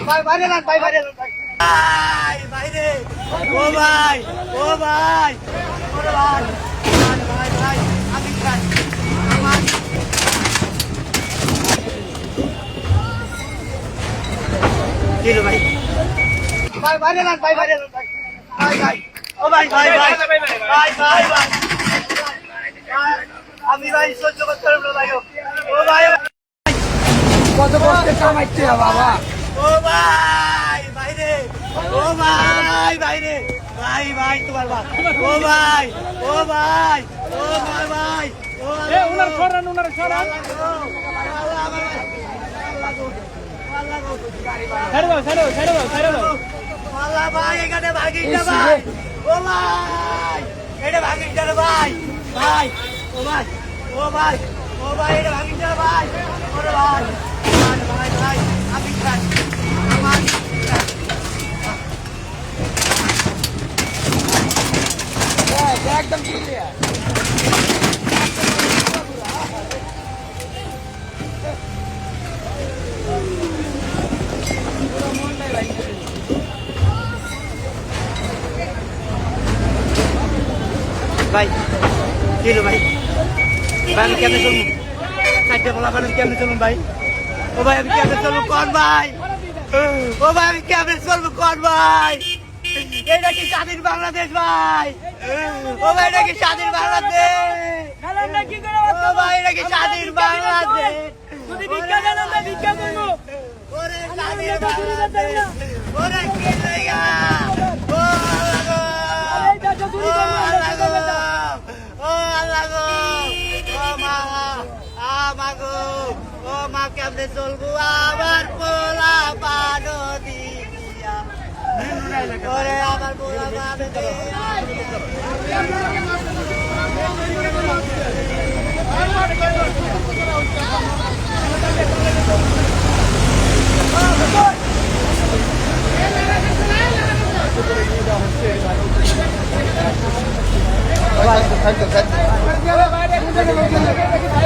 ভাই বাইরে না ভাই বাইরে না ভাই বাইরে ও ভাই ও ভাই ওরে ভাই ভাই ভাই আমি ভাই আমার দিলো ভাই ভাই বাইরে না ভাই বাইরে না ভাই ভাই ও ভাই ভাই ভাই ভাই ভাই ভাই আমি ভাই সহ্য করতে পারবো না ভাই ও ভাই কত কষ্টে কামাইতে বাবা। ও ভাই বাইরে ও ভাই বাইরে ভাই ভাই তোমার বাপ ও ভাই ও ভাই ও ভাই ভাই ও উনার সরান উনার সরান ছেড়ে দাও ছেড়ে দাও ছেড়ে দাও ছেড়ে দাও। আল্লাহ ভাই এখানে ভাগিস না ভাই ও ভাই এটা ভাগিস না ভাই ভাই ও ভাই ও ভাই ও ভাই এটা ভাগিস না ভাই ওরে ভাই ভাই ভাই আমি খাই আমার একদম ক্লিয়ার। ভাই দিলো ভাই ভাই আমি কেমনে চলবো চারটে বলা আমি কেমনে চলুন ভাই ও ভাই আমি কেমনে চলবো কন ভাই ও ভাই আমি কেমনে চলবো কন ভাই এটা কি স্বাধীন বাংলাদেশ ভাই ও ভাই এটা কি স্বাধীন বাংলাদেশ ও ভাই এটা কি স্বাধীন বাংলাদেশ যদি ভিক্ষা দেন আমরা ভিক্ষা করবো। ওরে স্বাধীন বাংলাদেশ ওরে কি লাগা ও আল্লাহ গো ও আল্লাহ গো ও মা আমাগো ও মা কেমনে চলবো আমার পোলা পানো দিয়া ওরে আমার পোলা পানো বাইরে